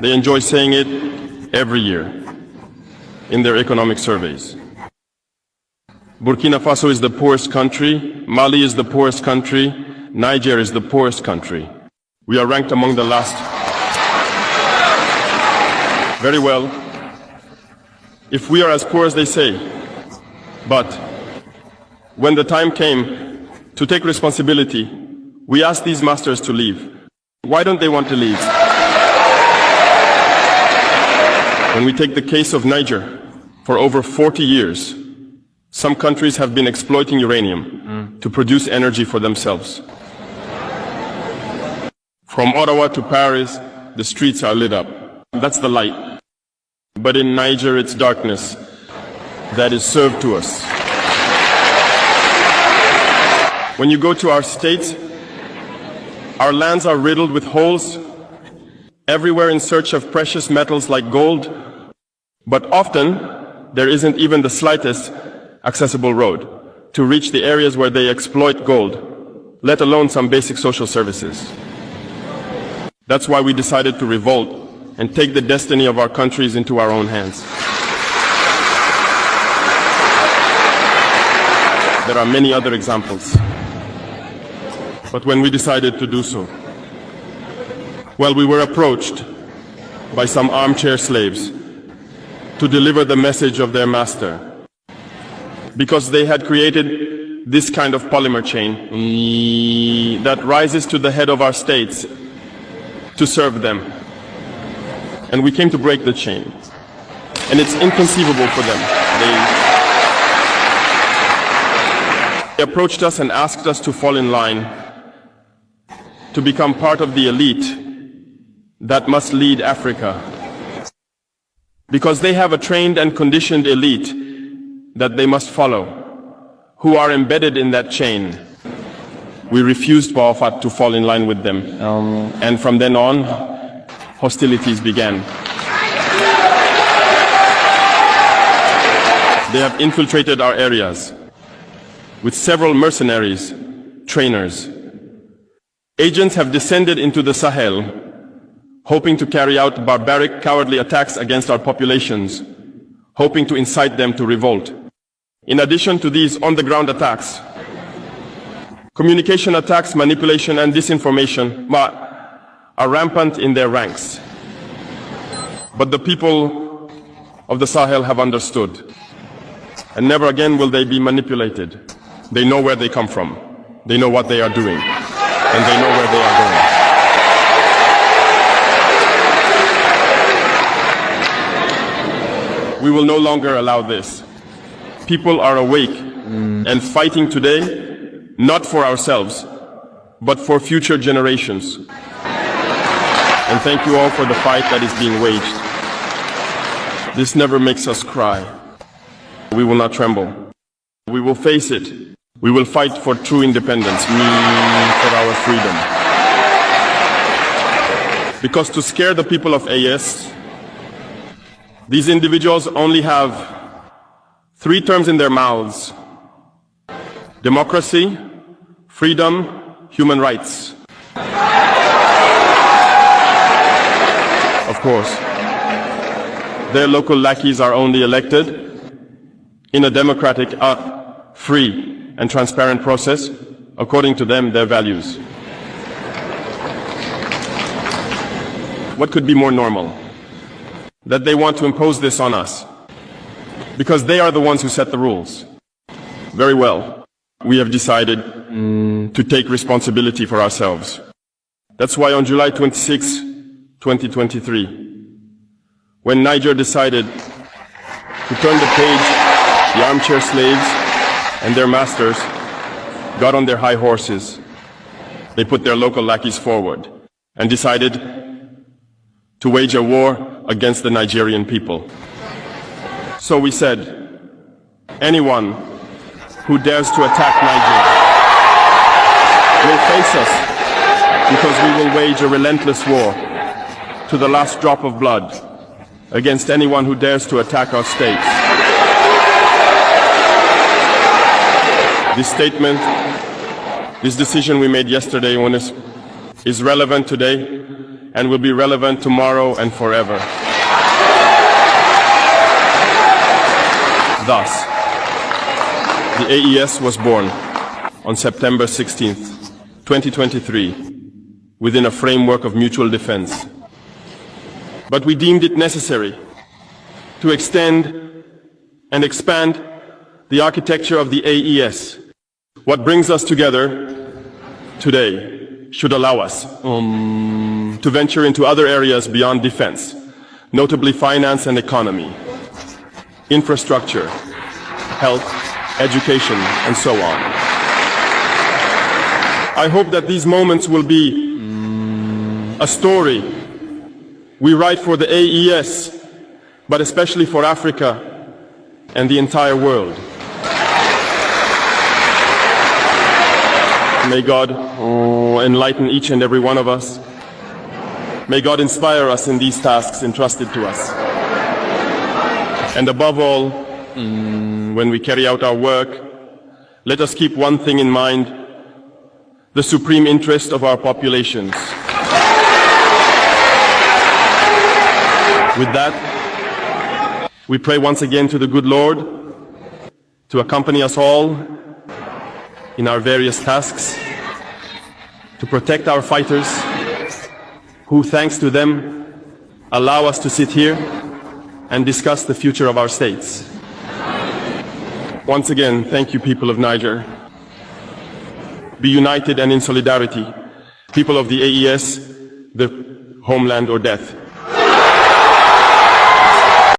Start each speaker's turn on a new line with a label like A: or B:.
A: They enjoy saying it every year in their economic surveys. Burkina Faso is the poorest country, Mali is the poorest country, Niger is the poorest country. We are ranked among the last. Very well, if we are as poor as they say, but when the time came to take responsibility, we asked these masters to leave. Why don't they want to leave? When we take the case of Niger, for over 40 years, some countries have been exploiting uranium to produce energy for themselves. From Ottawa to Paris, the streets are lit up. That's the light. But in Niger, it's darkness that is served to us. When you go to our states, our lands are riddled with holes, everywhere in search of precious metals like gold, but often there isn't even the slightest accessible road to reach the areas where they exploit gold, let alone some basic social services. That's why we decided to revolt and take the destiny of our countries into our own hands. There are many other examples. But when we decided to do so, well, we were approached by some armchair slaves to deliver the message of their master, because they had created this kind of polymer chain that rises to the head of our states to serve them. And we came to break the chain. And it's inconceivable for them. They approached us and asked us to fall in line to become part of the elite that must lead Africa. Because they have a trained and conditioned elite that they must follow, who are embedded in that chain. We refused to fall in line with them. And from then on, hostilities began. They have infiltrated our areas with several mercenaries, trainers. Agents have descended into the Sahel, hoping to carry out barbaric, cowardly attacks against our populations, hoping to incite them to revolt. In addition to these on-the-ground attacks, communication attacks, manipulation, and disinformation are rampant in their ranks. But the people of the Sahel have understood, and never again will they be manipulated. They know where they come from, they know what they are doing, and they know where they are going. We will no longer allow this. People are awake and fighting today, not for ourselves, but for future generations. And thank you all for the fight that is being waged. This never makes us cry. We will not tremble. We will face it. We will fight for true independence, for our freedom. Because to scare the people of AES, these individuals only have 3 terms in their mouths: democracy, freedom, human rights. Of course, their local lackeys are only elected in a democratic, free and transparent process, according to them, their values. What could be more normal? That they want to impose this on us, because they are the ones who set the rules. Very well, we have decided to take responsibility for ourselves. That's why on July 26, 2023, when Niger decided to turn the page, the armchair slaves and their masters got on their high horses. They put their local lackeys forward and decided to wage a war against the Nigerian people. So we said, anyone who dares to attack Niger will face us, because we will wage a relentless war to the last drop of blood against anyone who dares to attack our states. This statement, this decision we made yesterday is relevant today and will be relevant tomorrow and forever. Thus, the AES was born on September 16th, 2023, within a framework of mutual defense. But we deemed it necessary to extend and expand the architecture of the AES. What brings us together today should allow us to venture into other areas beyond defense, notably finance and economy, infrastructure, health, education, and so on. I hope that these moments will be a story we write for the AES, but especially for Africa and the entire world. May God enlighten each and every one of us. May God inspire us in these tasks entrusted to us. And above all, when we carry out our work, let us keep one thing in mind: the supreme interest of our populations. With that, we pray once again to the good Lord to accompany us all in our various tasks, to protect our fighters, who, thanks to them, allow us to sit here and discuss the future of our states. Once again, thank you, people of Niger. Be united and in solidarity. People of the AES, the homeland or death.